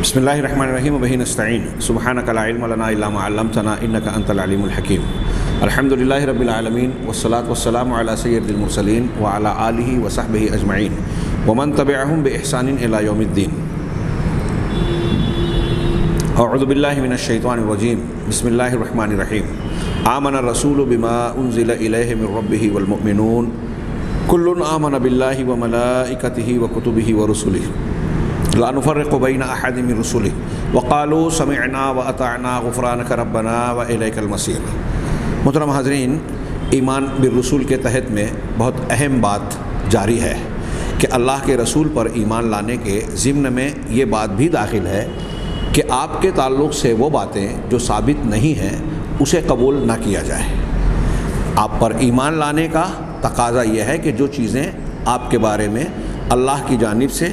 بسم اللہ الرحمن الرحیم وبہ نستعین سبحانک لا علم لنا الا ما علمتنا انک انت العلیم الحکیم الحمد للہ رب العالمین والصلاة والسلام علی سید المرسلین وعلی آلہ وصحبہ اجمعین ومن تبعہم بإحسان الی یوم الدین. اعوذ باللہ من الشیطان الرجیم. بسم اللہ الرحمن الرحیم. آمن الرسول بما انزل الیہ من ربہ والمؤمنون کل آمن باللہ وملائکتہ وکتبہ ورسلہ لا نفرق بین احد من رسلہ وقالوا سمعنا واطعنا غفرانک ربنا والیک المصیر. محترم حاضرین، ایمان بالرسول کے تحت میں بہت اہم بات جاری ہے کہ اللہ کے رسول پر ایمان لانے کے ضمن میں یہ بات بھی داخل ہے کہ آپ کے تعلق سے وہ باتیں جو ثابت نہیں ہیں اسے قبول نہ کیا جائے. آپ پر ایمان لانے کا تقاضا یہ ہے کہ جو چیزیں آپ کے بارے میں اللہ کی جانب سے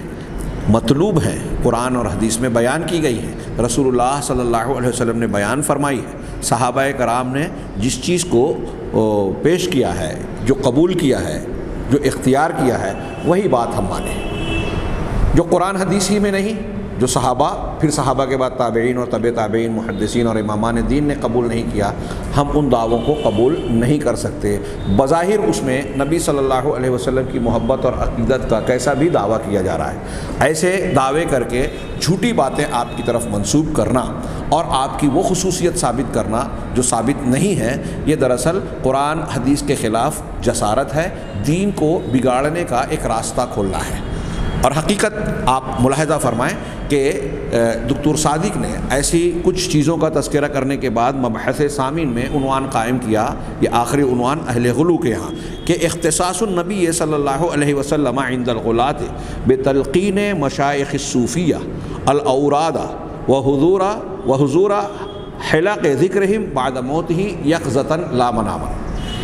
مطلوب ہیں، قرآن اور حدیث میں بیان کی گئی ہیں، رسول اللہ صلی اللہ علیہ وسلم نے بیان فرمائی ہے، صحابہ کرام نے جس چیز کو پیش کیا ہے، جو قبول کیا ہے، جو اختیار کیا ہے، وہی بات ہم مانیں. جو قرآن حدیث ہی میں نہیں، جو صحابہ پھر صحابہ کے بعد تابعین اور طبع تابعین، محدثین اور امامان دین نے قبول نہیں کیا، ہم ان دعووں کو قبول نہیں کر سکتے. بظاہر اس میں نبی صلی اللہ علیہ وسلم کی محبت اور عقیدت کا کیسا بھی دعویٰ کیا جا رہا ہے. ایسے دعوے کر کے جھوٹی باتیں آپ کی طرف منسوب کرنا اور آپ کی وہ خصوصیت ثابت کرنا جو ثابت نہیں ہے، یہ دراصل قرآن حدیث کے خلاف جسارت ہے، دین کو بگاڑنے کا ایک راستہ کھولنا ہے. اور حقیقت آپ ملاحظہ فرمائیں کہ دکتور صادق نے ایسی کچھ چیزوں کا تذکرہ کرنے کے بعد مبحث ثامن میں عنوان قائم کیا، یہ آخری عنوان اہل غلو کے ہاں، کہ اختصاص النبی صلی اللہ علیہ وسلم عند الغلاۃ بتلقین مشائخ الصوفیہ الاوراد وحضور حلق ذکرہم بعد موتہ یقظۃ لا مناما.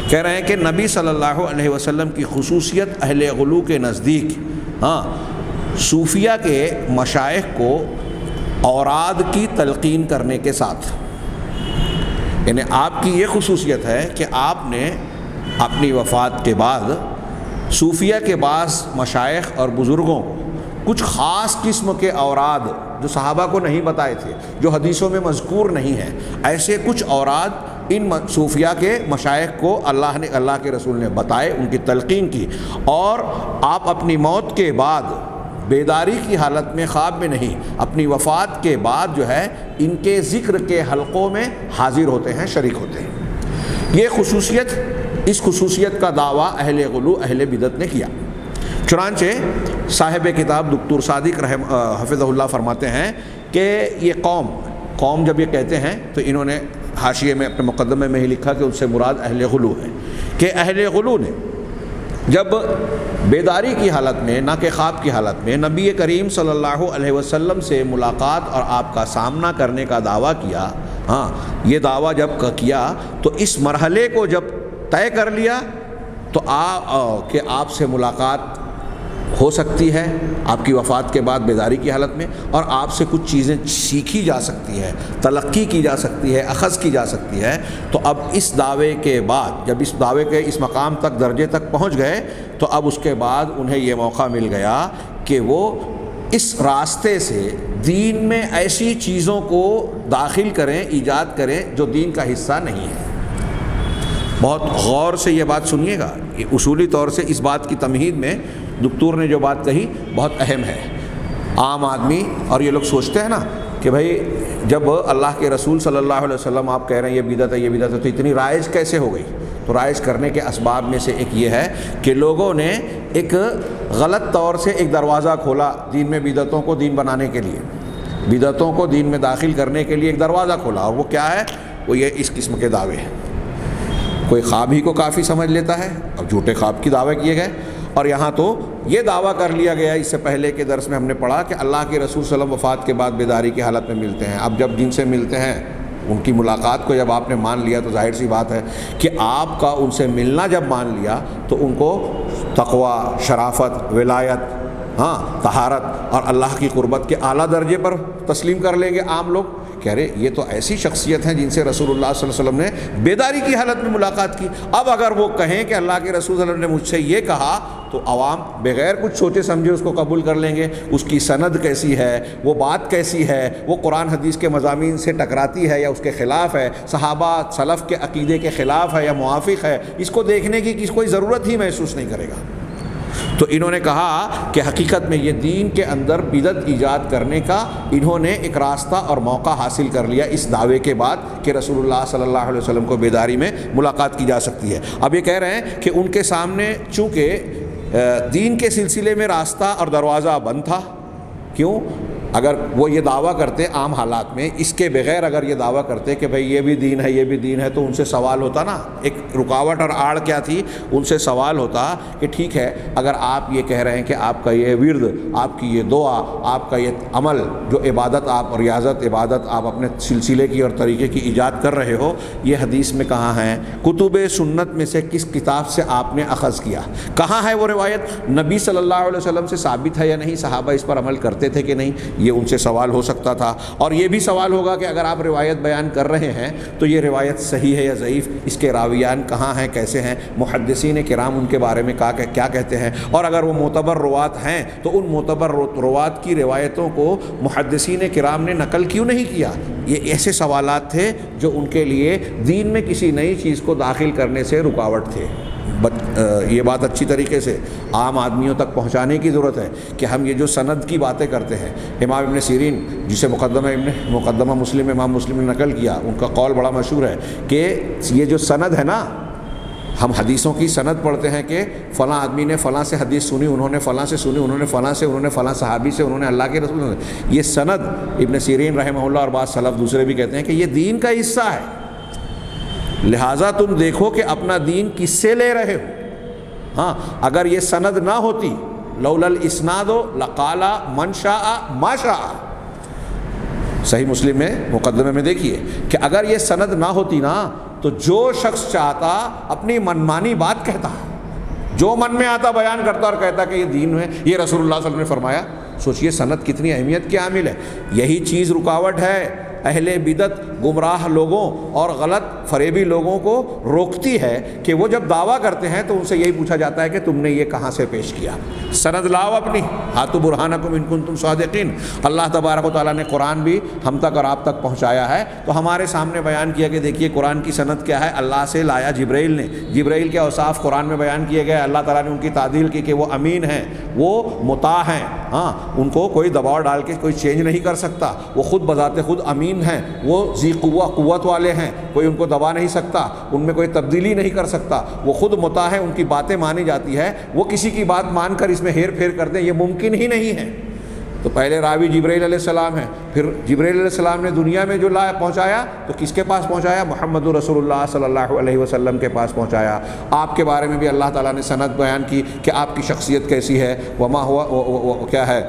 کہہ رہے ہیں کہ نبی صلی اللہ علیہ وسلم کی خصوصیت اہل غلو کے نزدیک صوفیہ کے مشائخ کو اوراد کی تلقین کرنے کے ساتھ، یعنی آپ کی یہ خصوصیت ہے کہ آپ نے اپنی وفات کے بعد صوفیہ کے بعض مشائخ اور بزرگوں کو کچھ خاص قسم کے اوراد جو صحابہ کو نہیں بتائے تھے، جو حدیثوں میں مذکور نہیں ہیں، ایسے کچھ اوراد ان صوفیہ کے مشائخ کو اللہ کے رسول نے بتائے، ان کی تلقین کی، اور آپ اپنی موت کے بعد بیداری کی حالت میں، خواب میں نہیں، اپنی وفات کے بعد جو ہے ان کے ذکر کے حلقوں میں حاضر ہوتے ہیں، شریک ہوتے ہیں. یہ خصوصیت، اس خصوصیت کا دعویٰ اہل غلو، اہل بدعت نے کیا. چنانچہ صاحب کتاب دکتور صادق حفظہ اللہ فرماتے ہیں کہ یہ قوم جب یہ کہتے ہیں تو انہوں نے حاشیے میں اپنے مقدمے میں ہی لکھا کہ ان سے مراد اہل غلو ہے، کہ اہل غلو نے جب بیداری کی حالت میں، نہ کہ خواب کی حالت میں، نبی کریم صلی اللہ علیہ وسلم سے ملاقات اور آپ کا سامنا کرنے کا دعویٰ کیا، یہ دعویٰ جب کیا تو اس مرحلے کو جب طے کر لیا تو کہ آپ سے ملاقات ہو سکتی ہے آپ کی وفات کے بعد بیداری کی حالت میں، اور آپ سے کچھ چیزیں سیکھی جا سکتی ہے، تلقی کی جا سکتی ہے، اخذ کی جا سکتی ہے. تو اب اس دعوے کے بعد، جب اس دعوے کے اس مقام تک، درجے تک پہنچ گئے، تو اب اس کے بعد انہیں یہ موقع مل گیا کہ وہ اس راستے سے دین میں ایسی چیزوں کو داخل کریں، ایجاد کریں جو دین کا حصہ نہیں ہے. بہت غور سے یہ بات سنیے گا، اصولی طور سے اس بات کی تمہید میں دکتور نے جو بات کہی بہت اہم ہے. عام آدمی، اور یہ لوگ سوچتے ہیں نا کہ بھائی جب اللہ کے رسول صلی اللہ علیہ وسلم آپ کہہ رہے ہیں یہ بدعت ہے، یہ بدعت ہے، تو اتنی رائج کیسے ہو گئی؟ تو رائج کرنے کے اسباب میں سے ایک یہ ہے کہ لوگوں نے ایک غلط طور سے ایک دروازہ کھولا دین میں، بدعتوں کو دین بنانے کے لیے، بدعتوں کو دین میں داخل کرنے کے لیے ایک دروازہ کھولا، اور وہ کیا ہے؟ وہ یہ اس قسم کے دعوے ہیں. کوئی خواب ہی کو کافی سمجھ لیتا ہے، اب جھوٹے خواب کی دعوے کیے گئے، اور یہاں تو یہ دعویٰ کر لیا گیا، اس سے پہلے کے درس میں ہم نے پڑھا کہ اللہ کے رسول صلی اللہ علیہ وسلم وفات کے بعد بیداری کی حالت میں ملتے ہیں. اب جب جن سے ملتے ہیں ان کی ملاقات کو جب آپ نے مان لیا تو ظاہر سی بات ہے کہ آپ کا ان سے ملنا جب مان لیا تو ان کو تقویٰ، شرافت، ولایت، ہاں طہارت اور اللہ کی قربت کے اعلیٰ درجے پر تسلیم کر لیں گے عام لوگ. کہہ رہے یہ تو ایسی شخصیت ہیں جن سے رسول اللہ صلی اللہ علیہ وسلم نے بیداری کی حالت میں ملاقات کی. اب اگر وہ کہیں کہ اللہ کے رسول صلی اللہ علیہ وسلم نے مجھ سے یہ کہا تو عوام بغیر کچھ سوچے سمجھے اس کو قبول کر لیں گے. اس کی سند کیسی ہے, وہ بات کیسی ہے, وہ قرآن حدیث کے مضامین سے ٹکراتی ہے یا اس کے خلاف ہے, صحابہ سلف کے عقیدے کے خلاف ہے یا موافق ہے, اس کو دیکھنے کی کوئی ضرورت ہی محسوس نہیں کرے گا. تو انہوں نے کہا کہ حقیقت میں یہ دین کے اندر بدعت ایجاد کرنے کا انہوں نے ایک راستہ اور موقع حاصل کر لیا اس دعوے کے بعد کہ رسول اللہ صلی اللہ علیہ وسلم کو بیداری میں ملاقات کی جا سکتی ہے. اب یہ کہہ رہے ہیں کہ ان کے سامنے چونکہ دین کے سلسلے میں راستہ اور دروازہ بند تھا. کیوں؟ اگر وہ یہ دعویٰ کرتے عام حالات میں, اس کے بغیر اگر یہ دعویٰ کرتے کہ بھئی یہ بھی دین ہے یہ بھی دین ہے, تو ان سے سوال ہوتا نا, ایک رکاوٹ اور آڑ کیا تھی, ان سے سوال ہوتا کہ ٹھیک ہے اگر آپ یہ کہہ رہے ہیں کہ آپ کا یہ ورد, آپ کی یہ دعا, آپ کا یہ عمل جو عبادت آپ ریاضت عبادت آپ اپنے سلسلے کی اور طریقے کی ایجاد کر رہے ہو, یہ حدیث میں کہاں ہیں؟ کتب سنت میں سے کس کتاب سے آپ نے اخذ کیا؟ کہاں ہے وہ روایت؟ نبی صلی اللہ علیہ وسلم سے ثابت ہے یا نہیں؟ صحابہ اس پر عمل کرتے تھے کہ نہیں؟ یہ ان سے سوال ہو سکتا تھا. اور یہ بھی سوال ہوگا کہ اگر آپ روایت بیان کر رہے ہیں تو یہ روایت صحیح ہے یا ضعیف, اس کے راویان کہاں ہیں, کیسے ہیں, محدثین کرام ان کے بارے میں کیا کہتے ہیں, اور اگر وہ معتبر روات ہیں تو ان معتبر روات کی روایتوں کو محدثین کرام نے نقل کیوں نہیں کیا؟ یہ ایسے سوالات تھے جو ان کے لیے دین میں کسی نئی چیز کو داخل کرنے سے رکاوٹ تھے. یہ بات اچھی طریقے سے عام آدمیوں تک پہنچانے کی ضرورت ہے کہ ہم یہ جو سند کی باتیں کرتے ہیں, امام ابن سیرین جسے مقدمہ مسلم امام مسلم نے نقل کیا, ان کا قول بڑا مشہور ہے کہ یہ جو سند ہے نا, ہم حدیثوں کی سند پڑھتے ہیں کہ فلاں آدمی نے فلاں سے حدیث سنی, انہوں نے فلاں سے سنی, انہوں نے فلاں سے, انہوں نے فلاں صحابی سے, انہوں نے اللہ کے رسول سے. یہ سند ابن سیرین رحمہ اللہ اور بعض سلف دوسرے بھی کہتے ہیں کہ یہ دین کا حصہ ہے, لہٰذا تم دیکھو کہ اپنا دین کس سے لے رہے ہو. ہاں اگر یہ سند نہ ہوتی, لولا الاسناد لقال من شاء ما شاء, صحیح مسلم میں مقدمے میں دیکھیے کہ اگر یہ سند نہ ہوتی نا تو جو شخص چاہتا اپنی منمانی بات کہتا, جو من میں آتا بیان کرتا اور کہتا کہ یہ دین ہے, یہ رسول اللہ صلی اللہ علیہ وسلم نے فرمایا. سوچئے سند کتنی اہمیت کی عامل ہے. یہی چیز رکاوٹ ہے اہل بدعت گمراہ لوگوں اور غلط فریبی لوگوں کو روکتی ہے کہ وہ جب دعویٰ کرتے ہیں تو ان سے یہی پوچھا جاتا ہے کہ تم نے یہ کہاں سے پیش کیا, سند لاؤ اپنی, ہاتھو برہانکم ان کنتم صادقین. اللہ تبارک و تعالیٰ نے قرآن بھی ہم تک اور آپ تک پہنچایا ہے, تو ہمارے سامنے بیان کیا کہ دیکھیے قرآن کی سند کیا ہے. اللہ سے لایا جبرائیل نے, جبرائیل کے اوصاف قرآن میں بیان کیے گئے, اللہ تعالیٰ نے ان کی تعدیل کی کہ وہ امین ہیں, وہ مطاع ہیں, ہاں ان کو کوئی دباؤ ڈال کے کوئی چینج نہیں کر سکتا, وہ خود بذات خود امین ہیں, وہ ذی قوت والے ہیں, کوئی ان کو دبا نہیں سکتا, ان میں کوئی تبدیلی نہیں کر سکتا, وہ خود مطاع ہے, ان کی باتیں مانی جاتی ہے, وہ کسی کی بات مان کر اس میں ہیر پھیر کر دیں یہ ممکن ہی نہیں ہے. تو پہلے راوی جبرائیل علیہ السلام ہے, پھر جبرائیل علیہ السلام نے دنیا میں جو پہنچایا تو کس کے پاس پہنچایا؟ محمد رسول اللہ صلی اللہ علیہ وسلم کے پاس پہنچایا. آپ کے بارے میں بھی اللہ تعالیٰ نے سند بیان کی کہ آپ کی شخصیت کیسی ہے, وما ہوا کیا ہے,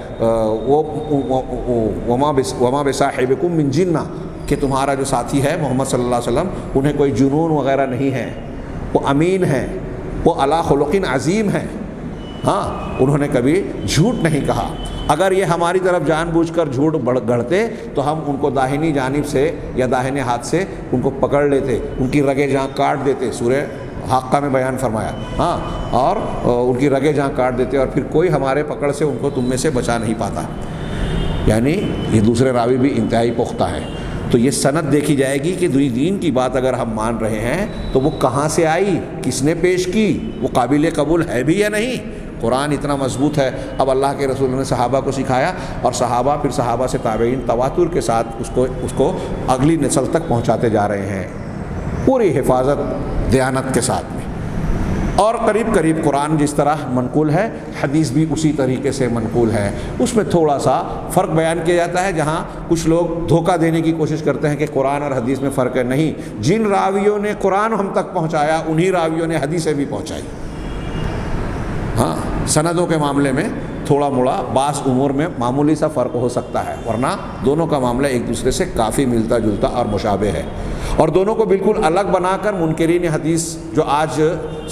وما بصاحبکم من جنہ, کہ تمہارا جو ساتھی ہے محمد صلی اللہ علیہ وسلم انہیں کوئی جنون وغیرہ نہیں ہے, وہ امین ہیں, وہ علی خلق عظیم ہیں. ہاں انہوں نے کبھی جھوٹ نہیں کہا. اگر یہ ہماری طرف جان بوجھ کر جھوٹ گڑھتے تو ہم ان کو داہنی جانب سے یا داہنے ہاتھ سے ان کو پکڑ لیتے, ان کی رگیں جہاں کاٹ دیتے, سورہ حاقہ میں بیان فرمایا, ہاں, اور ان کی رگیں جہاں کاٹ دیتے اور پھر کوئی ہمارے پکڑ سے ان کو تم میں سے بچا نہیں پاتا. یعنی یہ دوسرے راوی بھی انتہائی پختہ ہیں. تو یہ سند دیکھی جائے گی کہ دین کی بات اگر ہم مان رہے ہیں تو وہ کہاں سے آئی, کس نے پیش کی, وہ قابل قبول ہے بھی یا نہیں. قرآن اتنا مضبوط ہے. اب اللہ کے رسول نے صحابہ کو سکھایا اور صحابہ پھر صحابہ سے تابعین تواتر کے ساتھ اس کو اگلی نسل تک پہنچاتے جا رہے ہیں پوری حفاظت دیانت کے ساتھ میں. اور قریب قریب قرآن جس طرح منقول ہے حدیث بھی اسی طریقے سے منقول ہے. اس میں تھوڑا سا فرق بیان کیا جاتا ہے جہاں کچھ لوگ دھوکہ دینے کی کوشش کرتے ہیں کہ قرآن اور حدیث میں فرق ہے. نہیں, جن راویوں نے قرآن ہم تک پہنچایا انہی راویوں نے حدیثیں بھی پہنچائی. ہاں سندوں کے معاملے میں تھوڑا موڑا بعض امور میں معمولی سا فرق ہو سکتا ہے, ورنہ دونوں کا معاملہ ایک دوسرے سے کافی ملتا جلتا اور مشابہ ہے. اور دونوں کو بالکل الگ بنا کر منکرین حدیث جو آج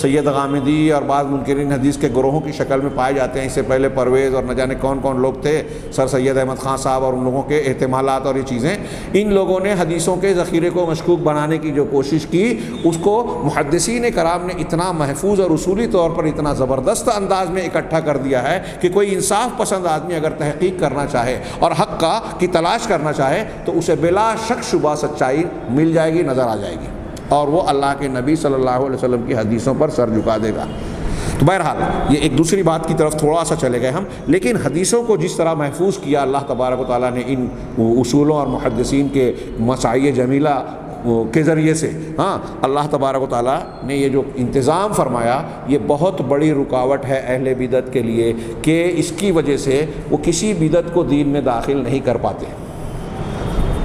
سید غامدی اور بعض منکرین حدیث کے گروہوں کی شکل میں پائے جاتے ہیں، اس سے پہلے پرویز اور نہ جانے کون کون لوگ تھے، سر سید احمد خان صاحب اور ان لوگوں کے احتمالات اور یہ چیزیں، ان لوگوں نے حدیثوں کے ذخیرے کو مشکوک بنانے کی جو کوشش کی، اس کو محدثین کرام نے اتنا محفوظ اور اصولی طور پر اتنا زبردست انداز میں اکٹھا کر دیا ہے کہ کوئی انصاف پسند آدمی اگر تحقیق کرنا چاہے اور حق کی تلاش کرنا چاہے تو اسے بلا شک شبہ سچائی مل جائے گی، نظر آ جائے گی، اور وہ اللہ کے نبی صلی اللہ علیہ وسلم کی حدیثوں پر سر جھکا دے گا۔ تو بہرحال یہ ایک دوسری بات کی طرف تھوڑا سا چلے گئے ہم، لیکن حدیثوں کو جس طرح محفوظ کیا اللہ تبارک و تعالیٰ نے ان اصولوں اور محدثین کے مساعی جمیلہ کے ذریعے سے، اللہ تبارک و تعالیٰ نے یہ جو انتظام فرمایا، یہ بہت بڑی رکاوٹ ہے اہل بدعت کے لیے کہ اس کی وجہ سے وہ کسی بدعت کو دین میں داخل نہیں کر پاتے۔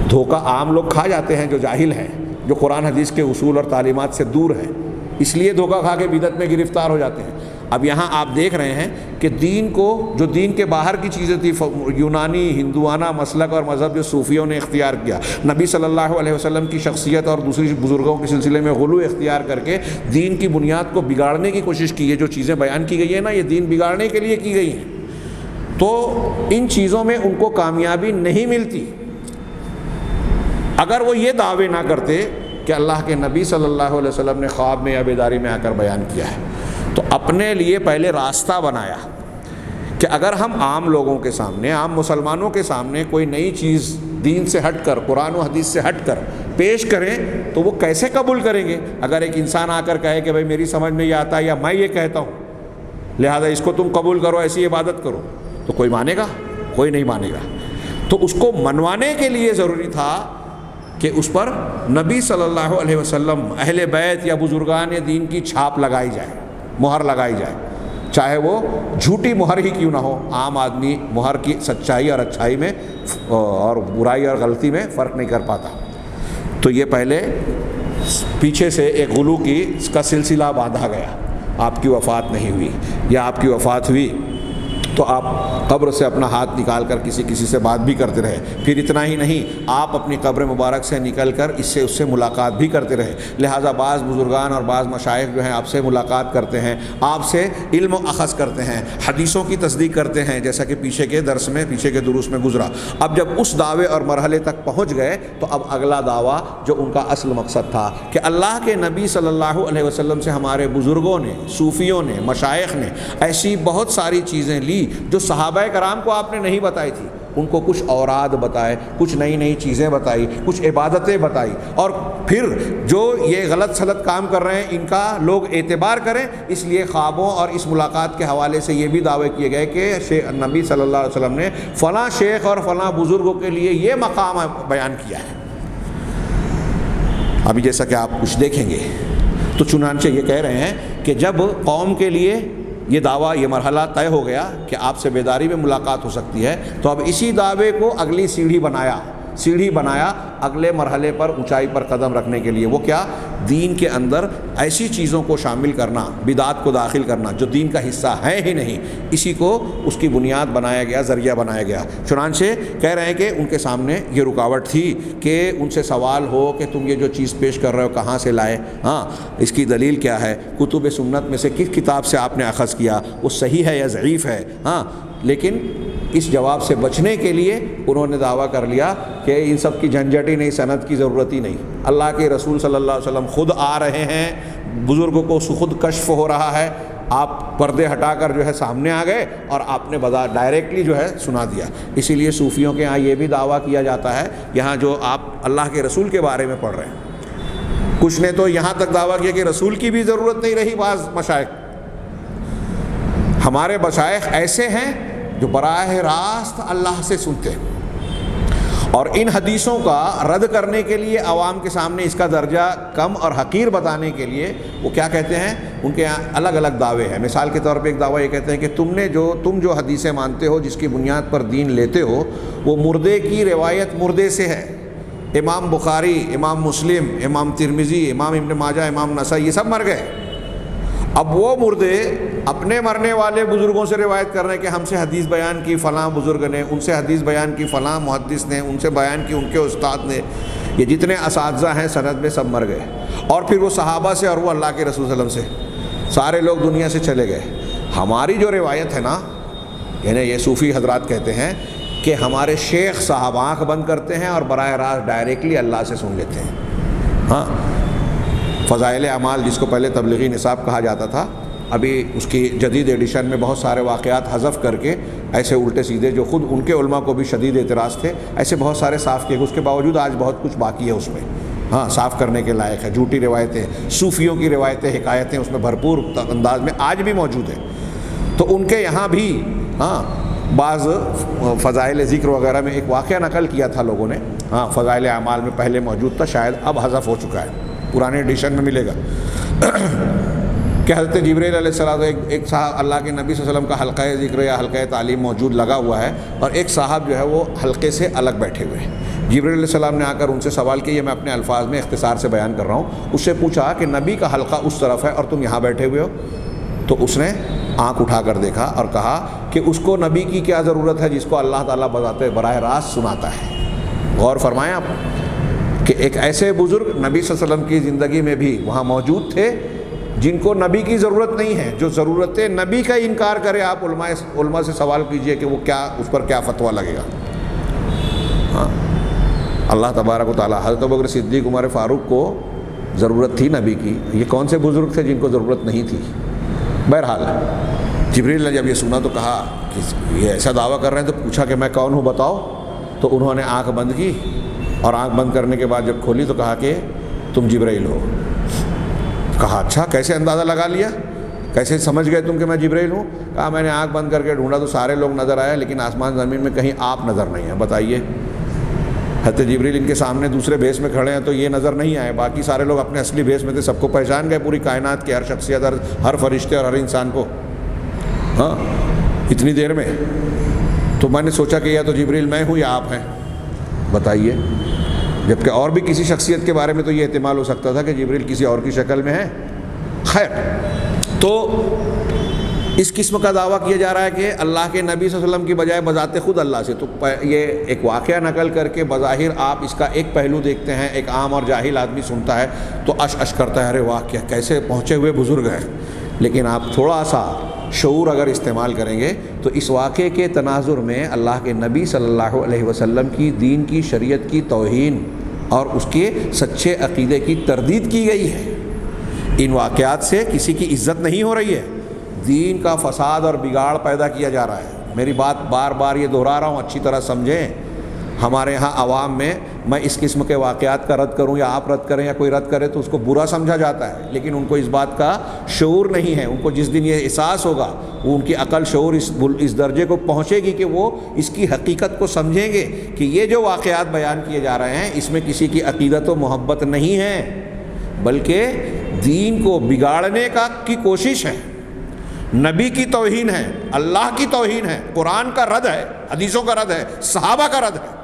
دھوکہ عام لوگ کھا جاتے ہیں جو جاہل ہیں، جو قرآن حدیث کے اصول اور تعلیمات سے دور ہیں، اس لیے دھوکہ کھا کے بدعت میں گرفتار ہو جاتے ہیں۔ اب یہاں آپ دیکھ رہے ہیں کہ دین کو، جو دین کے باہر کی چیزیں تھی، یونانی ہندوانہ مسلک اور مذہب جو صوفیوں نے اختیار کیا، نبی صلی اللہ علیہ وسلم کی شخصیت اور دوسری بزرگوں کے سلسلے میں غلو اختیار کر کے دین کی بنیاد کو بگاڑنے کی کوشش کی ہے۔ جو چیزیں بیان کی گئی ہیں نا، یہ دین بگاڑنے کے لیے کی گئی ہیں، تو ان چیزوں میں ان کو کامیابی نہیں ملتی۔ اگر وہ یہ دعوے نہ کرتے کہ اللہ کے نبی صلی اللہ علیہ وسلم نے خواب میں یا بیداری میں آ کر بیان کیا ہے، تو اپنے لیے پہلے راستہ بنایا کہ اگر ہم عام لوگوں کے سامنے، عام مسلمانوں کے سامنے کوئی نئی چیز دین سے ہٹ کر، قرآن و حدیث سے ہٹ کر پیش کریں تو وہ کیسے قبول کریں گے؟ اگر ایک انسان آ کر کہے کہ بھائی میری سمجھ میں یہ آتا ہے یا میں یہ کہتا ہوں لہذا اس کو تم قبول کرو، ایسی عبادت کرو، تو کوئی مانے گا؟ کوئی نہیں مانے گا۔ تو اس کو منوانے کے لیے ضروری تھا کہ اس پر نبی صلی اللہ علیہ وسلم، اہل بیت یا بزرگان دین کی چھاپ لگائی جائے، مہر لگائی جائے، چاہے وہ جھوٹی مہر ہی کیوں نہ ہو۔ عام آدمی مہر کی سچائی اور اچھائی میں اور برائی اور غلطی میں فرق نہیں کر پاتا۔ تو یہ پہلے پیچھے سے ایک غلو کی اس کا سلسلہ باندھا گیا۔ آپ کی وفات نہیں ہوئی یا آپ کی وفات ہوئی تو آپ قبر سے اپنا ہاتھ نکال کر کسی سے بات بھی کرتے رہے۔ پھر اتنا ہی نہیں، آپ اپنی قبر مبارک سے نکل کر اس سے ملاقات بھی کرتے رہے۔ لہٰذا بعض بزرگان اور بعض مشائخ جو ہیں آپ سے ملاقات کرتے ہیں، آپ سے علم و اخذ کرتے ہیں، حدیثوں کی تصدیق کرتے ہیں، جیسا کہ پیچھے کے درس میں، پیچھے کے دروس میں گزرا۔ اب جب اس دعوے اور مرحلے تک پہنچ گئے تو اب اگلا دعویٰ جو ان کا اصل مقصد تھا کہ اللہ کے نبی صلی اللہ علیہ وسلم سے ہمارے بزرگوں نے، صوفیوں نے، مشائخ نے ایسی بہت ساری چیزیں لی جو صحابہ کرام کو آپ نے نہیں بتائی تھی۔ ان کو کچھ اوراد بتائے، کچھ نئی نئی چیزیں بتائی، کچھ عبادتیں بتائی، اور پھر جو یہ غلط سلط کام کر رہے ہیں ان کا لوگ اعتبار کریں، اس لیے خوابوں اور اس ملاقات کے حوالے سے یہ بھی دعوے کیے گئے کہ نبی صلی اللہ علیہ وسلم نے فلاں شیخ اور فلاں بزرگوں کے لیے یہ مقام بیان کیا ہے۔ ابھی جیسا کہ آپ کچھ دیکھیں گے تو چنانچہ یہ کہہ رہے ہیں کہ جب قوم کے لیے یہ دعویٰ، یہ مرحلہ طے ہو گیا کہ آپ سے بیداری میں ملاقات ہو سکتی ہے، تو اب اسی دعوے کو اگلی سیڑھی بنایا اگلے مرحلے پر اونچائی پر قدم رکھنے کے لیے۔ وہ کیا؟ دین کے اندر ایسی چیزوں کو شامل کرنا، بدعات کو داخل کرنا جو دین کا حصہ ہے ہی نہیں، اسی کو اس کی بنیاد بنایا گیا، ذریعہ بنایا گیا۔ چنانچہ کہہ رہے ہیں کہ ان کے سامنے یہ رکاوٹ تھی کہ ان سے سوال ہو کہ تم یہ جو چیز پیش کر رہے ہو کہاں سے لائے، اس کی دلیل کیا ہے، کتب سنت میں سے کس کتاب سے آپ نے اخذ کیا، وہ صحیح ہے یا ضعیف ہے۔ لیکن اس جواب سے بچنے کے لیے انہوں نے دعویٰ کر لیا کہ ان سب کی جھنجھٹ ہی نہیں، سند کی ضرورت ہی نہیں، اللہ کے رسول صلی اللہ علیہ وسلم خود آ رہے ہیں، بزرگوں کو خود کشف ہو رہا ہے، آپ پردے ہٹا کر جو ہے سامنے آ گئے اور آپ نے ڈائریکٹلی جو ہے سنا دیا۔ اسی لیے صوفیوں کے ہاں یہ بھی دعویٰ کیا جاتا ہے، یہاں جو آپ اللہ کے رسول کے بارے میں پڑھ رہے ہیں، کچھ نے تو یہاں تک دعویٰ کیا کہ رسول کی بھی ضرورت نہیں رہی۔ بعض مشائخ، ہمارے مشائخ ایسے ہیں جو براہ راست اللہ سے سنتے ہیں، اور ان حدیثوں کا رد کرنے کے لیے عوام کے سامنے اس کا درجہ کم اور حقیر بتانے کے لیے وہ کیا کہتے ہیں، ان کے یہاں الگ الگ دعوے ہیں۔ مثال کے طور پہ ایک دعویٰ یہ کہتے ہیں کہ تم جو حدیثیں مانتے ہو، جس کی بنیاد پر دین لیتے ہو، وہ مردے کی روایت مردے سے ہے۔ امام بخاری، امام مسلم، امام ترمذی، امام ابن ماجہ، امام نسائی، یہ سب مر گئے، اب وہ مردے اپنے مرنے والے بزرگوں سے روایت کر رہے ہیں کہ ہم سے حدیث بیان کی فلاں بزرگ نے، ان سے حدیث بیان کی فلاں محدث نے، ان سے بیان کی ان کے استاد نے. یہ جتنے اساتذہ ہیں سند میں سب مر گئے. اور پھر وہ صحابہ سے اور وہ اللہ کے رسول صلی اللہ علیہ وسلم سے سارے لوگ دنیا سے چلے گئے. ہماری جو روایت ہے نا، یعنی یہ صوفی حضرات کہتے ہیں کہ ہمارے شیخ صاحب آنکھ بند کرتے ہیں اور براہ راست ڈائریکٹلی اللہ سے سن لیتے ہیں. ہاں، فضائل اعمال جس کو پہلے تبلیغی نصاب کہا جاتا تھا، ابھی اس کی جدید ایڈیشن میں بہت سارے واقعات حذف کر کے ایسے الٹے سیدھے جو خود ان کے علماء کو بھی شدید اعتراض تھے، ایسے بہت سارے صاف کیے. اس کے باوجود آج بہت کچھ باقی ہے اس میں، ہاں صاف کرنے کے لائق ہے. جھوٹی روایتیں، صوفیوں کی روایتیں، حکایتیں اس میں بھرپور انداز میں آج بھی موجود ہیں. تو ان کے یہاں بھی ہاں بعض فضائل ذکر وغیرہ میں ایک واقعہ نقل کیا تھا لوگوں نے. ہاں فضائل اعمال میں پہلے موجود تھا، شاید اب حذف ہو چکا ہے، پرانے ایڈیشن میں ملے گا. کہ حضرت جبرائیل علیہ السلام ایک صاحب، اللہ کے نبی صلی اللہ علیہ وسلم کا حلقہ ذکر یا حلقہ تعلیم موجود لگا ہوا ہے، اور ایک صاحب جو ہے وہ حلقے سے الگ بیٹھے ہوئے ہیں. جبرائیل علیہ السلام نے آ کر ان سے سوال کیا، یہ میں اپنے الفاظ میں اختصار سے بیان کر رہا ہوں. اس سے پوچھا کہ نبی کا حلقہ اس طرف ہے اور تم یہاں بیٹھے ہوئے ہو. تو اس نے آنکھ اٹھا کر دیکھا اور کہا کہ اس کو نبی کی کیا ضرورت ہے جس کو اللہ تعالیٰ بذات براہ راست سناتا ہے. غور فرمائیں آپ کہ ایک ایسے بزرگ نبی صلی اللہ علیہ وسلم کی زندگی میں بھی وہاں موجود تھے جن کو نبی کی ضرورت نہیں ہے. جو ضرورت نبی کا انکار کرے، آپ علماء سے سوال کیجئے کہ وہ کیا، اس پر کیا فتویٰ لگے گا. ہاں، اللہ تبارک و تعالیٰ حضرت ابوبکر صدیق عمر فاروق کو ضرورت تھی نبی کی. یہ کون سے بزرگ تھے جن کو ضرورت نہیں تھی؟ بہرحال جبریل نے جب یہ سنا تو کہا کہ یہ ایسا دعویٰ کر رہے ہیں، تو پوچھا کہ میں کون ہوں بتاؤ. تو انہوں نے آنکھ بند کی، اور آنکھ بند کرنے کے بعد جب کھولی تو کہا کہ تم جبرائیل ہو. کہا اچھا، کیسے اندازہ لگا لیا، کیسے سمجھ گئے تم کہ میں جبرائیل ہوں؟ کہا میں نے آنکھ بند کر کے ڈھونڈا تو سارے لوگ نظر آئے، لیکن آسمان زمین میں کہیں آپ نظر نہیں ہیں. بتائیے، حضرت جبریل ان کے سامنے دوسرے بھیس میں کھڑے ہیں تو یہ نظر نہیں آئے، باقی سارے لوگ اپنے اصلی بھیس میں تھے. سب کو پہچان گئے، پوری کائنات کے ہر شخصیت، ہر فرشتے اور ہر انسان کو، ہاں اتنی دیر میں. تو میں نے سوچا کہ یا تو جبریل میں ہوں یا آپ ہیں، بتائیے. جبکہ اور بھی کسی شخصیت کے بارے میں تو یہ احتمال ہو سکتا تھا کہ جبریل کسی اور کی شکل میں ہے. خیر، تو اس قسم کا دعویٰ کیا جا رہا ہے کہ اللہ کے نبی صلی اللہ علیہ وسلم کی بجائے بذات خود اللہ سے. تو یہ ایک واقعہ نقل کر کے بظاہر آپ اس کا ایک پہلو دیکھتے ہیں، ایک عام اور جاہل آدمی سنتا ہے تو اش کرتا ہے، ارے واہ کیا کیسے پہنچے ہوئے بزرگ ہیں. لیکن آپ تھوڑا سا شعور اگر استعمال کریں گے تو اس واقعے کے تناظر میں اللہ کے نبی صلی اللہ علیہ وسلم کی دین کی، شریعت کی توہین اور اس کے سچے عقیدے کی تردید کی گئی ہے. ان واقعات سے کسی کی عزت نہیں ہو رہی ہے، دین کا فساد اور بگاڑ پیدا کیا جا رہا ہے. میری بات بار بار یہ دہرا رہا ہوں، اچھی طرح سمجھیں. ہمارے ہاں عوام میں میں اس قسم کے واقعات کا رد کروں یا آپ رد کریں یا کوئی رد کرے تو اس کو برا سمجھا جاتا ہے، لیکن ان کو اس بات کا شعور نہیں ہے. ان کو جس دن یہ احساس ہوگا، وہ ان کی عقل شعور اس درجے کو پہنچے گی کہ وہ اس کی حقیقت کو سمجھیں گے کہ یہ جو واقعات بیان کیے جا رہے ہیں اس میں کسی کی عقیدت و محبت نہیں ہے، بلکہ دین کو بگاڑنے کی کوشش ہے، نبی کی توہین ہے، اللہ کی توہین ہے، قرآن کا رد ہے، حدیثوں کا رد ہے، صحابہ کا رد ہے.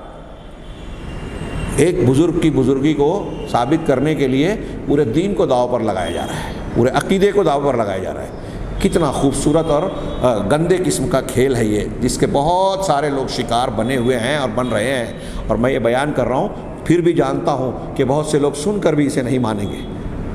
ایک بزرگ کی بزرگی کو ثابت کرنے کے لیے پورے دین کو داؤ پر لگایا جا رہا ہے، پورے عقیدے کو داؤ پر لگایا جا رہا ہے. کتنا خوبصورت اور گندے قسم کا کھیل ہے یہ، جس کے بہت سارے لوگ شکار بنے ہوئے ہیں اور بن رہے ہیں. اور میں یہ بیان کر رہا ہوں، پھر بھی جانتا ہوں کہ بہت سے لوگ سن کر بھی اسے نہیں مانیں گے.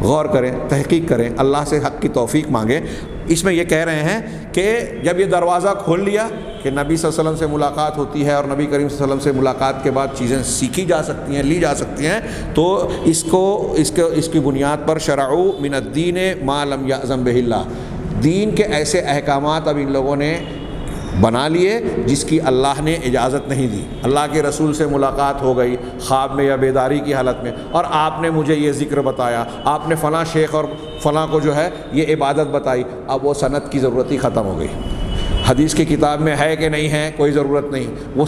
غور کریں، تحقیق کریں، اللہ سے حق کی توفیق مانگیں. اس میں یہ کہہ رہے ہیں کہ جب یہ دروازہ کھول لیا کہ نبی صلی اللہ علیہ وسلم سے ملاقات ہوتی ہے اور نبی کریم صلی اللہ علیہ وسلم سے ملاقات کے بعد چیزیں سیکھی جا سکتی ہیں، لی جا سکتی ہیں، تو اس کی بنیاد پر شرعوا من الدین ما لم یأذن بہ اللہ، دین کے ایسے احکامات اب ان لوگوں نے بنا لیے جس کی اللہ نے اجازت نہیں دی. اللہ کے رسول سے ملاقات ہو گئی خواب میں یا بیداری کی حالت میں، اور آپ نے مجھے یہ ذکر بتایا، آپ نے فلاں شیخ اور فلاں کو جو ہے یہ عبادت بتائی. اب وہ سند کی ضرورت ہی ختم ہو گئی. حدیث کی کتاب میں ہے کہ نہیں ہے کوئی ضرورت نہیں، وہ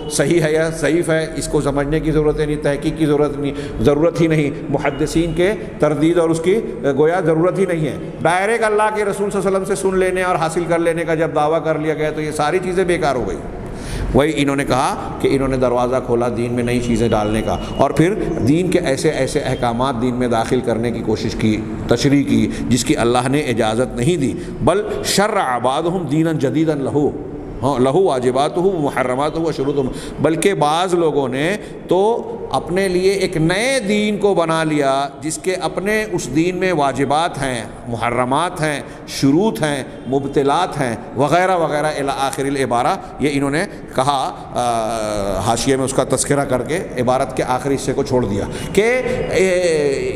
صحیح ہے یا ضعیف ہے اس کو سمجھنے کی ضرورت نہیں، تحقیق کی ضرورت ہی نہیں، محدثین کے تردید اور اس کی گویا ضرورت ہی نہیں ہے. ڈائریکٹ اللہ کے رسول صلی اللہ علیہ وسلم سے سن لینے اور حاصل کر لینے کا جب دعویٰ کر لیا گیا تو یہ ساری چیزیں بیکار ہو گئی. وہی انہوں نے کہا کہ انہوں نے دروازہ کھولا دین میں نئی چیزیں ڈالنے کا، اور پھر دین کے ایسے ایسے احکامات دین میں داخل کرنے کی کوشش کی، تشریح کی جس کی اللہ نے اجازت نہیں دی. بل شرع بعضهم دینا جدیدا لہو واجباتہ محرماتہ وشروطہ، بلکہ بعض لوگوں نے تو اپنے لیے ایک نئے دین کو بنا لیا جس کے اپنے اس دین میں واجبات ہیں، محرمات ہیں، شروط ہیں، مبطلات ہیں، وغیرہ وغیرہ الی آخر العبارہ. یہ انہوں نے کہا حاشیے میں اس کا تذکرہ کر کے عبارت کے آخری حصے کو چھوڑ دیا کہ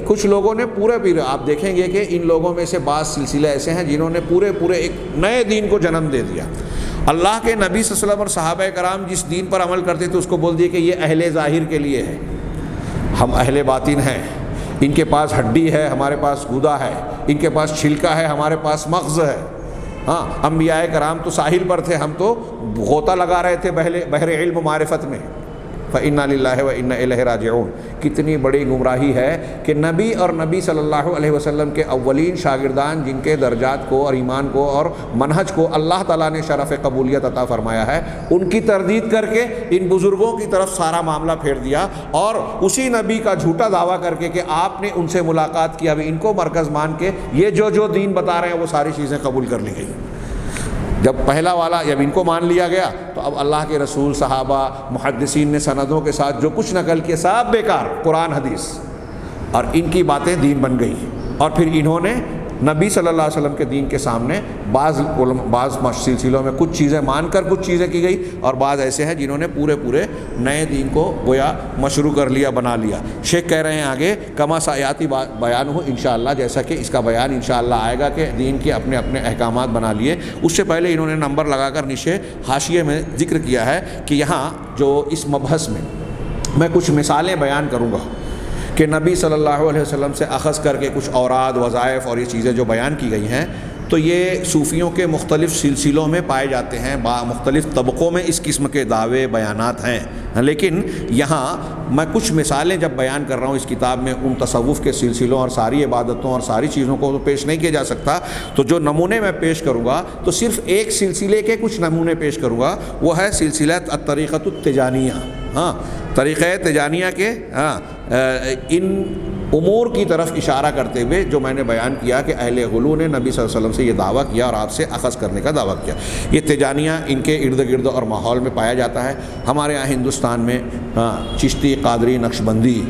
کچھ لوگوں نے پورے آپ دیکھیں گے کہ ان لوگوں میں سے بعض سلسلے ایسے ہیں جنہوں نے پورے ایک نئے دین کو جنم دے دیا. اللہ کے نبی صلی اللہ علیہ وسلم اور صحابہ کرام جس دین پر عمل کرتے تھے اس کو بول دیے کہ یہ اہل ظاہر کے لیے ہے، ہم اہل باطن ہیں. ان کے پاس ہڈی ہے، ہمارے پاس گودا ہے، ان کے پاس چھلکا ہے، ہمارے پاس مغز ہے. ہاں، انبیاء کرام تو ساحل پر تھے، ہم تو غوطہ لگا رہے تھے بحر علم و معرفت میں. فَإِنَّا لِلَّهِ وَإِنَّا إِلَيْهِ راجعون. کتنی بڑی گمراہی ہے کہ نبی اور نبی صلی اللہ علیہ وسلم کے اولین شاگردان جن کے درجات کو اور ایمان کو اور منہج کو اللہ تعالیٰ نے شرف قبولیت عطا فرمایا ہے، ان کی تردید کر کے ان بزرگوں کی طرف سارا معاملہ پھیر دیا، اور اسی نبی کا جھوٹا دعویٰ کر کے کہ آپ نے ان سے ملاقات کی، اب ان کو مرکز مان کے یہ جو دین بتا رہے ہیں وہ ساری چیزیں قبول کر لی گئی. جب پہلا والا جب ان کو مان لیا گیا تو اب اللہ کے رسول، صحابہ، محدثین نے سندوں کے ساتھ جو کچھ نقل کیے سب بیکار، قرآن حدیث، اور ان کی باتیں دین بن گئی. اور پھر انہوں نے نبی صلی اللہ علیہ وسلم کے دین کے سامنے بعض سلسلوں میں کچھ چیزیں مان کر کچھ چیزیں کی گئی، اور بعض ایسے ہیں جنہوں نے پورے نئے دین کو گویا مشروع کر لیا، بنا لیا. شیخ کہہ رہے ہیں آگے کما سایاتی بیان ہو انشاءاللہ، جیسا کہ اس کا بیان انشاءاللہ آئے گا کہ دین کے اپنے احکامات بنا لیے. اس سے پہلے انہوں نے نمبر لگا کر نیچے حاشیے میں ذکر کیا ہے کہ یہاں جو اس مبحث میں کچھ مثالیں بیان کروں گا کہ نبی صلی اللہ علیہ وسلم سے اخذ کر کے کچھ اوراد، وظائف اور یہ چیزیں جو بیان کی گئی ہیں تو یہ صوفیوں کے مختلف سلسلوں میں پائے جاتے ہیں، مختلف طبقوں میں اس قسم کے دعوے بیانات ہیں. لیکن یہاں میں کچھ مثالیں جب بیان کر رہا ہوں اس کتاب میں ان تصوف کے سلسلوں اور ساری عبادتوں اور ساری چیزوں کو تو پیش نہیں کیا جا سکتا، تو جو نمونے میں پیش کروں گا تو صرف ایک سلسلے کے کچھ نمونے پیش کروں گا، وہ ہے سلسلہ الطریقۃ التجانیہ. ہاں، طریقہ تجانیہ کے ان امور کی طرف اشارہ کرتے ہوئے جو میں نے بیان کیا کہ اہل غلو نے نبی صلی اللہ علیہ وسلم سے یہ دعویٰ کیا اور آپ سے اخذ کرنے کا دعویٰ کیا. یہ تجانیہ ان کے ارد گرد اور ماحول میں پایا جاتا ہے. ہمارے یہاں ہندوستان میں چشتی، قادری، نقشبندی،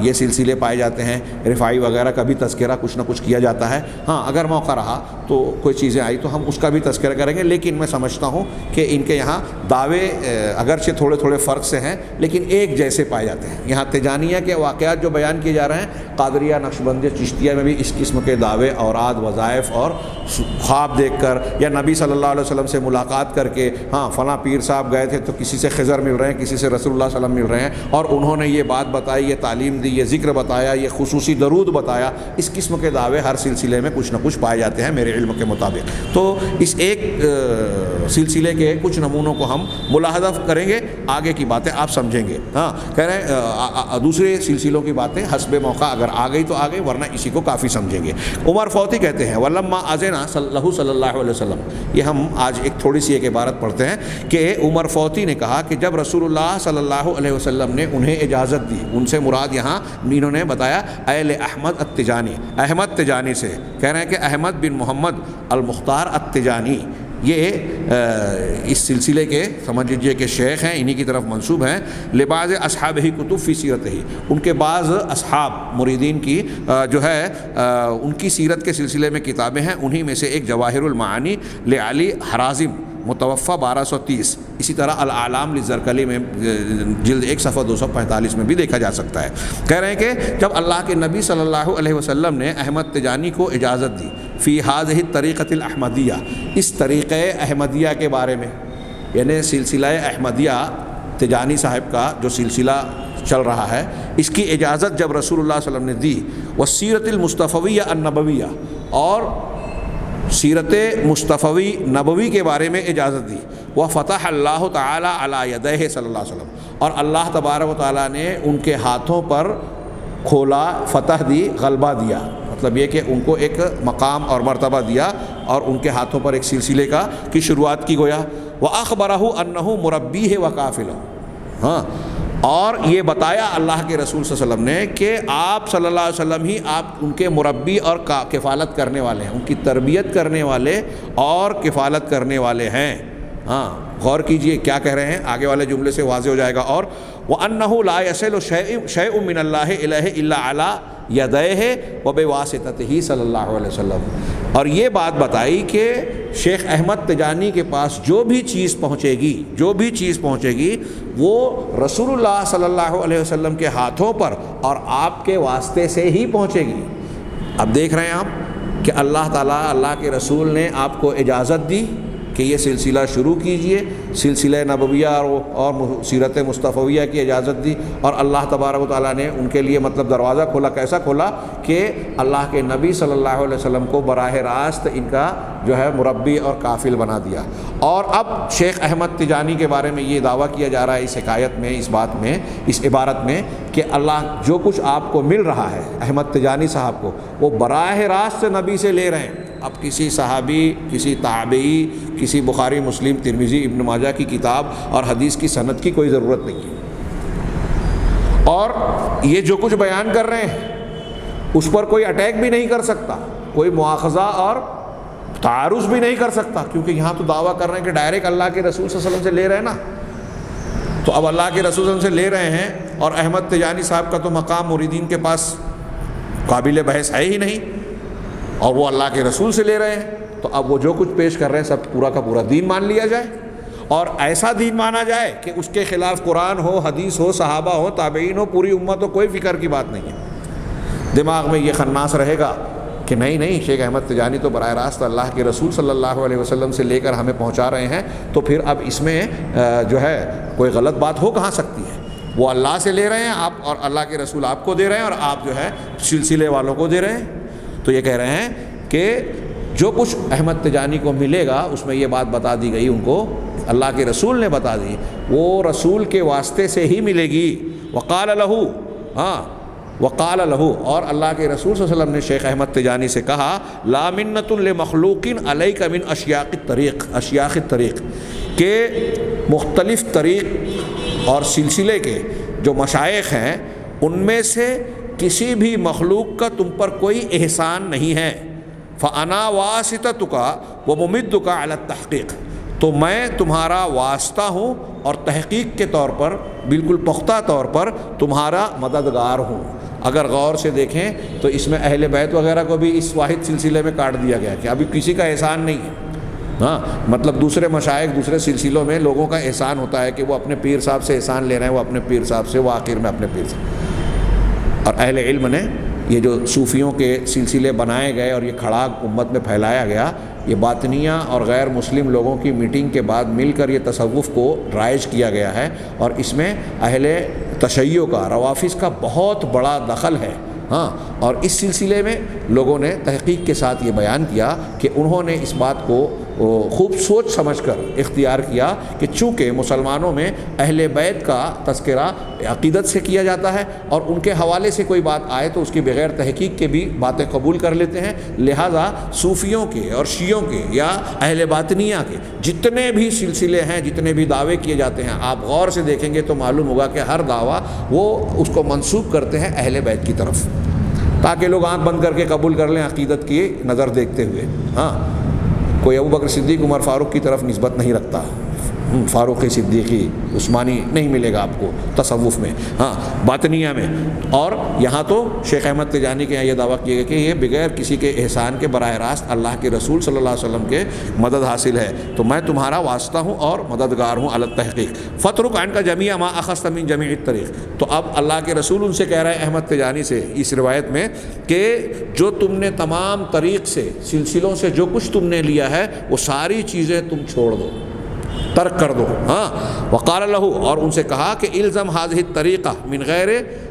یہ سلسلے پائے جاتے ہیں. رفاعی وغیرہ کا بھی تذکرہ کچھ نہ کچھ کیا جاتا ہے. اگر موقع رہا تو کوئی چیزیں آئی تو ہم اس کا بھی تذکرہ کریں گے، لیکن میں سمجھتا ہوں کہ ان کے یہاں دعوے اگرچہ تھوڑے فرق سے ہیں لیکن ایک جیسے پائے جاتے ہیں. یہاں تجانیہ کے واقعات جو بیان کیے جا رہے ہیں، قادریہ، نقشبندیہ، چشتیہ میں بھی اس قسم کے دعوے، اوراد، وظائف اور خواب دیکھ کر یا نبی صلی اللہ علیہ وسلم سے ملاقات کر کے فلاں پیر صاحب گئے تھے تو کسی سے خضر مل رہے ہیں، کسی سے رسول اللہ صلی اللہ علیہ وسلم مل رہے ہیں اور انہوں نے یہ بات بتائی، یہ تعلیم دی، یہ ذکر بتایا، یہ خصوصی درود بتایا. اس قسم کے دعوے ہر سلسلے میں کچھ نہ کچھ پائے جاتے ہیں میرے علم کے مطابق. تو اس ایک سلسلے کے کچھ نمونوں کو ہم ملاحظہ کریں گے، آگے کی باتیں آپ سمجھیں گے. کہہ رہے ہیں دوسرے سلسلوں کی باتیں حسب موقع اگر آ گئی تو آ گئی، ورنہ اسی کو کافی سمجھیں گے. عمر فوتی کہتے ہیں وَلَمَّا أَذِنَ صلی اللہ علیہ وسلم، یہ ہم آج ایک تھوڑی سی ایک عبارت پڑھتے ہیں کہ عمر فوتی نے کہا کہ جب رسول اللہ صلی اللہ علیہ وسلم نے انہیں اجازت دی، ان سے مراد یہاں انہوں نے بتایا اہل احمد التجانی، احمد تجانی سے، کہہ رہے ہیں کہ احمد بن محمد المختار التجانی، یہ اس سلسلے کے سمجھ لیجیے کہ شیخ ہیں، انہی کی طرف منسوب ہیں. لبعض اصحابہ کتب فی سیرتہ، ان کے بعض اصحاب مریدین کی جو ہے ان کی سیرت کے سلسلے میں کتابیں ہیں. انہی میں سے ایک جواہر المعانی لعلی حرازم متوفہ 1230، اسی طرح الاعلام للزرکلی میں جلد 1 صفحہ 245 میں بھی دیکھا جا سکتا ہے. کہہ رہے ہیں کہ جب اللہ کے نبی صلی اللہ علیہ وسلم نے احمد تجانی کو اجازت دی فی هذه الطریقۃ الاحمدیہ، اس طریقہ احمدیہ کے بارے میں، یعنی سلسلہ احمدیہ تجانی صاحب کا جو سلسلہ چل رہا ہے، اس کی اجازت جب رسول اللہ صلی اللہ علیہ وسلم نے دی، والسیرۃ المصطفیہ النبویہ، اور سیرت مصطفی نبوی کے بارے میں اجازت دی. وفتح اللہ تعالی علی یدیہ صلی اللہ علیہ وسلم، اور اللہ تبارک و تعالیٰ نے ان کے ہاتھوں پر کھولا، فتح دی، غلبہ دیا. مطلب یہ کہ ان کو ایک مقام اور مرتبہ دیا اور ان کے ہاتھوں پر ایک سلسلے کی شروعات کی گویا. وَأَخْبَرَهُ أَنَّهُ مُرَبِّيهِ وَكَافِلُهُ، ہاں، اور یہ بتایا اللہ کے رسول صلی اللہ علیہ وسلم نے کہ آپ صلی اللہ علیہ وسلم ہی آپ ان کے مربی اور کفالت کرنے والے ہیں، ان کی تربیت کرنے والے اور کفالت کرنے والے ہیں. ہاں، غور کیجئے کیا کہہ رہے ہیں، آگے والے جملے سے واضح ہو جائے گا. اور وَأَنَّهُ لَا يَصِلُ شَيْءٌ مِّنَ اللَّهِ إِلَيْهِ إِلَّا عَلَىٰ يَدَيْهِ وَبِوَاسِطَتِهِ صلی اللہ علیہ وسلم. اور یہ بات بتائی کہ شیخ احمد تجانی کے پاس جو بھی چیز پہنچے گی وہ رسول اللہ صلی اللہ علیہ وسلم کے ہاتھوں پر اور آپ کے واسطے سے ہی پہنچے گی. اب دیکھ رہے ہیں آپ کہ اللہ تعالیٰ، اللہ کے رسول نے آپ کو اجازت دی کہ یہ سلسلہ شروع کیجئے، سلسلہ نبویہ اور سیرت مصطفیہ کی اجازت دی، اور اللہ تبارک و تعالیٰ نے ان کے لیے مطلب دروازہ کھولا. کیسا کھولا کہ اللہ کے نبی صلی اللہ علیہ وسلم کو براہ راست ان کا جو ہے مربی اور کافل بنا دیا. اور اب شیخ احمد تجانی کے بارے میں یہ دعویٰ کیا جا رہا ہے اس حکایت میں، اس بات میں، اس عبارت میں، کہ اللہ جو کچھ آپ کو مل رہا ہے احمد تجانی صاحب کو، وہ براہ راست نبی سے لے رہے ہیں. اب کسی صحابی، کسی تابعی، کسی بخاری، مسلم، ترمذی، ابن ماجہ کی کتاب اور حدیث کی سند کی کوئی ضرورت نہیں ہے. اور یہ جو کچھ بیان کر رہے ہیں اس پر کوئی اٹیک بھی نہیں کر سکتا، کوئی مواخذہ اور تعارض بھی نہیں کر سکتا، کیونکہ یہاں تو دعویٰ کر رہے ہیں کہ ڈائریکٹ اللہ کے رسول صلی اللہ علیہ وسلم سے لے رہے ہیں نا. تو اب اللہ کے رسول صلی اللہ علیہ وسلم سے لے رہے ہیں، اور احمد تجانی صاحب کا تو مقام مریدین کے پاس قابل بحث ہے ہی نہیں، اور وہ اللہ کے رسول سے لے رہے ہیں. تو اب وہ جو کچھ پیش کر رہے ہیں سب پورا کا پورا دین مان لیا جائے، اور ایسا دین مانا جائے کہ اس کے خلاف قرآن ہو، حدیث ہو، صحابہ ہو، تابعین ہو، پوری امت ہو، کوئی فکر کی بات نہیں ہے. دماغ میں یہ خناس رہے گا کہ نہیں شیخ احمد تجانی تو براہ راست اللہ کے رسول صلی اللہ علیہ وسلم سے لے کر ہمیں پہنچا رہے ہیں، تو پھر اب اس میں جو ہے کوئی غلط بات ہو کہاں سکتی ہے. وہ اللہ سے لے رہے ہیں آپ، اور اللہ کے رسول آپ کو دے رہے ہیں، اور آپ جو ہے سلسلے والوں کو دے رہے ہیں. تو یہ کہہ رہے ہیں کہ جو کچھ احمد تجانی کو ملے گا اس میں یہ بات بتا دی گئی ان کو، اللہ کے رسول نے بتا دی، وہ رسول کے واسطے سے ہی ملے گی. وقال لہو، ہاں وقال لہو، اور اللہ کے رسول صلی اللہ علیہ وسلم نے شیخ احمد تجانی سے کہا، لا منت لمخلوق علیک من اشیاق الطریق، کہ مختلف طریق اور سلسلے کے جو مشائخ ہیں ان میں سے کسی بھی مخلوق کا تم پر کوئی احسان نہیں ہے. فَأَنَا وَاسِطَتُكَ وَمُمِدُّكَ عَلَى التَّحْقِيقِ، تو میں تمہارا واسطہ ہوں اور تحقیق کے طور پر، بالکل پختہ طور پر تمہارا مددگار ہوں. اگر غور سے دیکھیں تو اس میں اہل بیت وغیرہ کو بھی اس واحد سلسلے میں کاٹ دیا گیا کہ ابھی کسی کا احسان نہیں ہے. ہاں، مطلب دوسرے مشائخ، دوسرے سلسلوں میں لوگوں کا احسان ہوتا ہے کہ وہ اپنے پیر صاحب سے احسان لے رہے ہیں، وہ اپنے پیر صاحب سے، وہ آخر میں اپنے پیر سے. اور اہل علم نے یہ جو صوفیوں کے سلسلے بنائے گئے اور یہ کھڑا امت میں پھیلایا گیا، یہ باطنیہ اور غیر مسلم لوگوں کی میٹنگ کے بعد مل کر یہ تصوف کو رائج کیا گیا ہے، اور اس میں اہل تشیع کا، روافظ کا بہت بڑا دخل ہے. ہاں، اور اس سلسلے میں لوگوں نے تحقیق کے ساتھ یہ بیان کیا کہ انہوں نے اس بات کو خوب سوچ سمجھ کر اختیار کیا کہ چونکہ مسلمانوں میں اہل بیت کا تذکرہ عقیدت سے کیا جاتا ہے، اور ان کے حوالے سے کوئی بات آئے تو اس کی بغیر تحقیق کے بھی باتیں قبول کر لیتے ہیں، لہٰذا صوفیوں کے اور شیعوں کے یا اہل باطنیہ کے جتنے بھی سلسلے ہیں، جتنے بھی دعوے کیے جاتے ہیں، آپ غور سے دیکھیں گے تو معلوم ہوگا کہ ہر دعویٰ وہ اس کو منسوب کرتے ہیں اہل بیت کی طرف، تاکہ لوگ آنکھ بند کر کے قبول کر لیں عقیدت کی نظر دیکھتے ہوئے. ہاں، کوئی ابو بکر صدیق، عمر فاروق کی طرف نسبت نہیں رکھتا، فاروق صدیقی، عثمانی نہیں ملے گا آپ کو تصوف میں، ہاں باطنیہ میں. اور یہاں تو شیخ احمد تجانی کے یہاں یہ دعویٰ کیا گیا کہ یہ بغیر کسی کے احسان کے براہ راست اللہ کے رسول صلی اللہ علیہ وسلم کے مدد حاصل ہے، تو میں تمہارا واسطہ ہوں اور مددگار ہوں علی التحقیق. فَاتْرُكْ عَنْكَ جَمِيعَ مَا أَخَذْتَ مِنْ جَمِيعِ الطَّرِيقِ. تو اب اللہ کے رسول ان سے کہہ رہے ہیں احمد تجانی سے اس روایت میں کہ جو تم نے تمام طریق سے، سلسلوں سے جو کچھ تم نے لیا ہے وہ ساری چیزیں تم چھوڑ دو، ترک کر دو. ہاں، وقال لہو، اور ان سے کہا کہ الزم هذه الطریقہ من غیر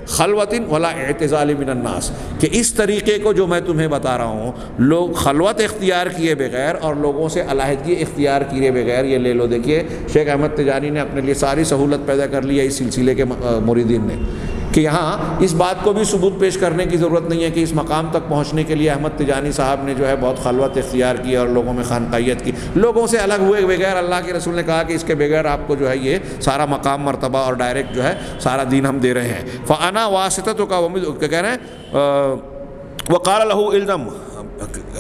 خلوت ولا اعتزال من الناس، کہ اس طریقے کو جو میں تمہیں بتا رہا ہوں، لوگ خلوت اختیار کیے بغیر اور لوگوں سے علیحدگی اختیار کیے بغیر یہ لے لو. دیکھیے شیخ احمد تجانی نے اپنے لیے ساری سہولت پیدا کر لی ہے اس سلسلے کے مریدین نے کہ یہاں اس بات کو بھی ثبوت پیش کرنے کی ضرورت نہیں ہے کہ اس مقام تک پہنچنے کے لیے احمد تجانی صاحب نے جو ہے بہت خلوت اختیار کی اور لوگوں میں خانقاہیت کی، لوگوں سے الگ ہوئے بغیر اللہ کے رسول نے کہا کہ اس کے بغیر آپ کو جو ہے یہ سارا مقام مرتبہ اور ڈائریکٹ جو ہے سارا دین ہم دے رہے ہیں۔ فانا واسطۃ کا کیا کہہ رہے ہیں، وقال له الزم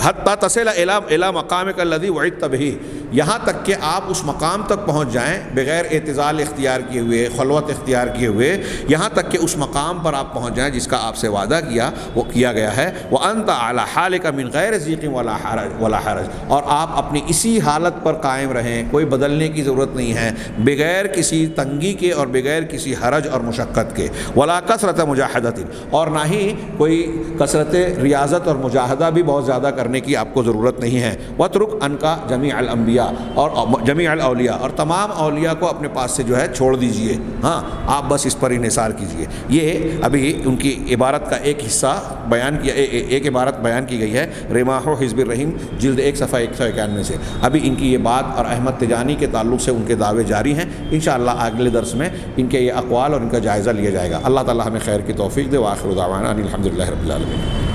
حتی تصل الی مقامک الذی وعدت بہ، یہاں تک کہ آپ اس مقام تک پہنچ جائیں بغیر اعتزال اختیار کیے ہوئے، خلوت اختیار کیے ہوئے، یہاں تک کہ اس مقام پر آپ پہنچ جائیں جس کا آپ سے وعدہ کیا وہ کیا گیا ہے۔ وانت علی حالک من غیر ضیق ولا حرج، اور آپ اپنی اسی حالت پر قائم رہیں، کوئی بدلنے کی ضرورت نہیں ہے، بغیر کسی تنگی کے اور بغیر کسی حرج اور مشقت کے، ولا کثرت مجاہدۃ، اور نہ ہی کوئی کثرت ریاضت اور مجاہدہ بھی بہت زیادہ کرنے کی آپ کو ضرورت نہیں ہے۔ وَاتْرُكْ عَنْكَ جَمِيعَ الْأَنْبِيَاء، اور جمیع الاولیاء، اور تمام اولیاء کو اپنے پاس سے جو ہے چھوڑ دیجئے، ہاں آپ بس اس پر انحصار کیجئے۔ یہ ابھی ان کی عبارت کا ایک حصہ بیان کیا، ایک عبارت بیان کی گئی ہے رماح حزب الرحیم جلد 1 صفحہ 191 سے۔ ابھی ان کی یہ بات اور احمد تجانی کے تعلق سے ان کے دعوے جاری ہیں، انشاءاللہ اگلے درس میں ان کے یہ اقوال اور ان کا جائزہ لیا جائے گا۔ اللہ تعالی ہمیں خیر کی توفیق دے، وآخر دعوانا ان الحمدللہ رب العالمین۔